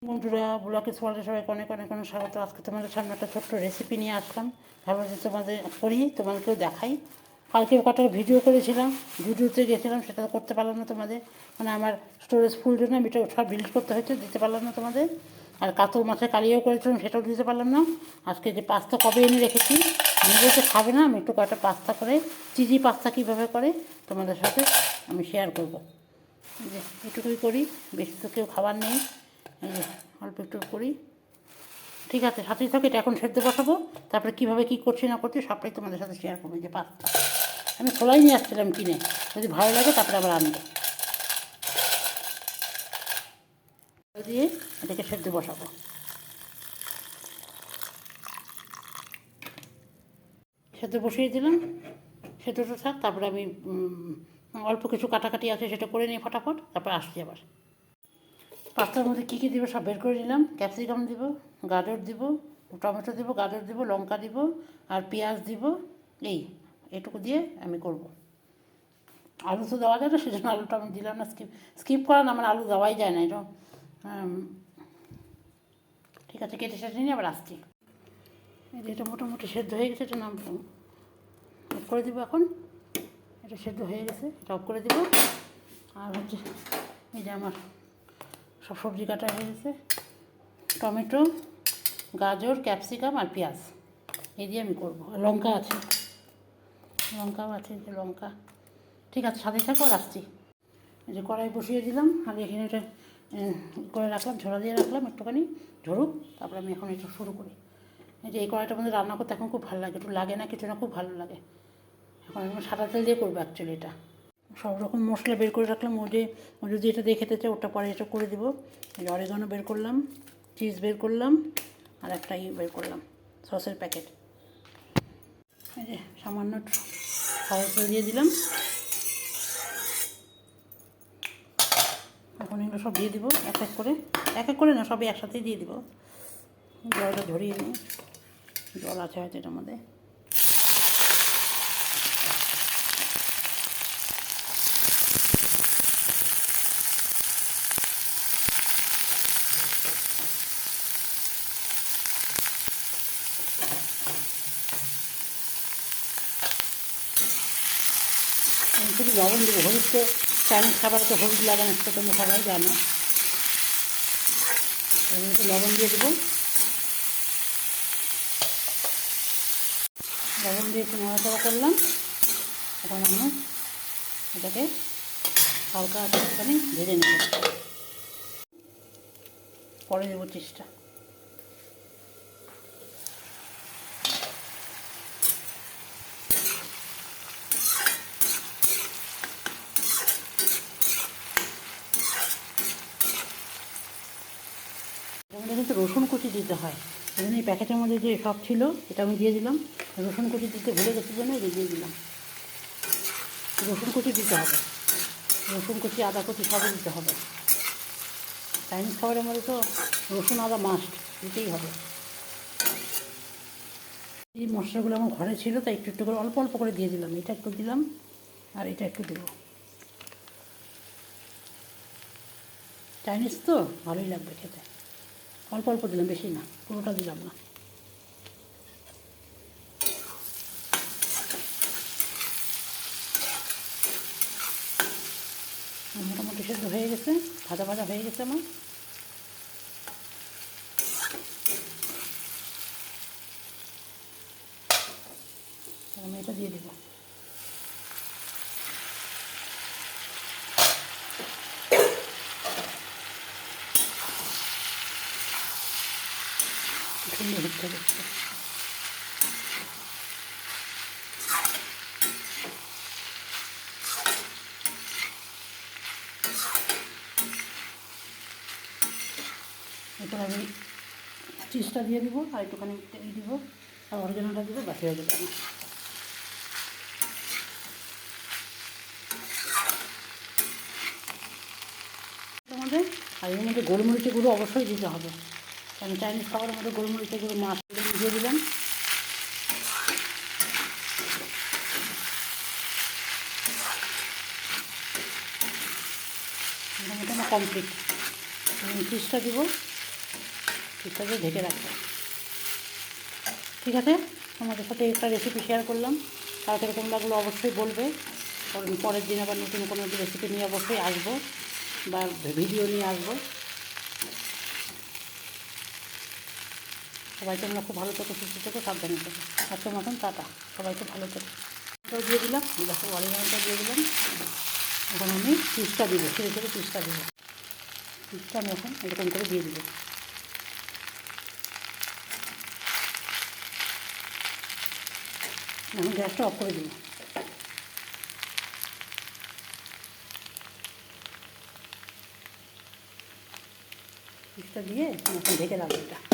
বন্ধুরা, ব্লকের ওয়ার্ল্ডে সবাইকে অনেক অনেক অনেক স্বাগত। আজকে তোমাদের সামনে একটা ছোট্ট রেসিপি নিয়ে আসলাম, ভালো যে তোমাদের করি, তোমাদেরকেও দেখাই। কালকে কটা ভিডিও করেছিলাম, ভিডিওতে গেছিলাম, সেটা করতে পারলাম না তোমাদের, মানে আমার স্টোরেজ ফুল জন্য আমি এটা সব ডিলিট করতে হয়েছে, দিতে পারলাম না তোমাদের। আর কাতল মাছের কালিয়াও করেছিলাম, সেটাও দিতে পারলাম না। আজকে যে পাস্তা কবে এনে রেখেছি, নিজে তো খাবে না, আমি একটু কয়েকটা পাস্তা করে, চিজি পাস্তা কীভাবে করে তোমাদের সাথে আমি শেয়ার করবো। যে এটুকুই করি, বেশি তো কেউ খাবার নেই, এই যে অল্প একটু করি। ঠিক আছে, সাথেই থাকে। এটা এখন সেদ্ধ বসাবো, তারপরে কীভাবে কী করছি না করছি সবটাই তোমাদের সাথে শেয়ার করবো। যে পাস্তা আমি খোলাই নিয়ে আসছিলাম কিনে, যদি ভালো লাগে তারপরে আবার আনবো। দিয়ে এটাকে সেদ্ধ বসাবো। সেদ্ধ বসিয়ে দিলাম, সেদ্ধটা থাক, তারপরে আমি অল্প কিছু কাটাকাটি আছে সেটা করে নিই ফটাফট, তারপর আসছি আবার। পাস্তার মধ্যে কী কী দেবো সব বের করে নিলাম। ক্যাপসিকাম দিব, গাজর দিব, টমেটো দিব, গাজর দিব, লঙ্কা দিব, আর পেঁয়াজ দিব। এটুকু দিয়ে আমি করব। আলু তো দেওয়া যায় না, সেজন্য আলুটা আমি দিলাম না। স্কিপ করা না, মানে আলু দেওয়াই যায় না এটা। ঠিক আছে, কেটে সেটে নিয়ে আবার আসছি। এটা মোটামুটি সেদ্ধ হয়ে গেছে, এটা নাম অফ করে দিব এখন। এটা সেদ্ধ হয়ে গেছে, এটা অফ করে দিব। আর হচ্ছে এই যে আমার সব সবজি কাটা হয়ে গেছে, টমেটো, গাজর, ক্যাপসিকাম আর পেঁয়াজ, এই দিয়ে আমি করবো। আর লঙ্কা আছে, লঙ্কাও আছে, যে লঙ্কা। ঠিক আছে, সাথে থাকো, আর আসছি। এই যে কড়াই বসিয়ে দিলাম, আর এখানে এটা করে রাখলাম, ঝোলা দিয়ে রাখলাম একটুখানি ঝরুক, তারপরে আমি এখন এটা শুরু করি। এই যে এই কড়াইটার মধ্যে রান্না করতে এখন খুব ভালো লাগে, একটু লাগে না কিছু না, খুব ভালো লাগে। এখন আমি সাদা তেল দিয়ে করবো অ্যাকচুয়ালি এটা। সব রকম মশলা বের করে রাখলাম, ও যদি এটা দিয়ে খেতে চায় ওটা পরে এটা করে দেবো। অরিগানো বের করলাম, চিজ বের করলাম, আর একটা বের করলাম সসের প্যাকেট। এই যে সামান্য সাদা তেল দিয়ে দিলাম। এখন এগুলো সব দিয়ে দিব এক এক করে না, সবই একসাথেই দিয়ে দিব। জলটা ঝরিয়ে নিই, জল আছে হয়তো এটার মধ্যে। শুধু লবণ দেবো, হলুদ তো চাইনিজ খাবার তো হলুদ লাগে না, সেটা তোমরা সবাই জানো। একটু লবণ দিয়ে দেবো, লবণ দিয়ে একটু নাড়াচাড়া করলাম। এখন আমি এটাকে হালকা একটুখানি ভেজে নেব, পরে দেবো চিজটা। এর কিন্তু রসুন কুচি দিতে হয়, এই জন্য এই প্যাকেটের মধ্যে যে সব ছিল এটা আমি দিয়ে দিলাম। রসুন কুচি দিতে ভুলে গেছি জন্য এটা দিয়ে দিলাম। রসুন কুচি দিতে হবে, রসুন কুচি, আদা কুচি সবই দিতে হবে। চাইনিজ খাবারের মধ্যে তো রসুন আদা মাস্ট দিতেই হবে। এই মশলাগুলো আমার ঘরে ছিল, তাই একটু একটু করে অল্প অল্প করে দিয়ে দিলাম। এটা একটু দিলাম, আর এটা একটু দেবো। চাইনিজ তো ভালোই লাগবে খেতে। অল্প অল্প দিলাম, বেশি না, পুরোটা দিলাম না। মোটামুটি সেদ্ধ হয়ে গেছে, ভাজা ভাজা হয়ে গেছে আমার। আমি এটা দিয়ে দেবো। সুন্দর হচ্ছে দেখতে। এরপর আমি চিজটা দিয়ে দিব, আর একটুখানি তেল দিব, আর অরিজিনালটা দিব, বাকি হয়ে যাবে আমার। আমাদের আর এর মধ্যে গোলমরিচের গুঁড়ো অবশ্যই দিতে হবে, কারণ চাইনিজ খাবারের মধ্যে গোলমরিচের গুঁড়ো মাছ দিয়ে দিলাম। মোটামুটি আমার কমপ্লিট। চিজটা দিব, পিসটা দিয়ে ঢেকে রাখবো। ঠিক আছে, তোমাদের সাথে একটা রেসিপি শেয়ার করলাম। তারা কীরকম লাগলো অবশ্যই বলবে। কারণ পরের দিন আবার নতুন কোনো রেসিপি নিয়ে অবশ্যই আসবো বা ভিডিও নিয়ে আসবো। সবাই তোমরা খুব ভালো থেকো, সুস্থ থেকো, সাবধানে থেকো। আজকের মতন টাটা, সবাইকে ভালো থেকো। এটাও দিয়ে দিলাম, দেখো অরিগানোটা দিয়ে দিলাম। এখন আমি পিসটা দিব, ছেড়ে ছেড়ে পিসটা দিব। পিসটা আমি এখন এরকম করে দিয়ে দিব। এখন গ্যাসটা অফ করে দিব। পিসটা দিয়ে এখন ঢেকে রাখবো এটা।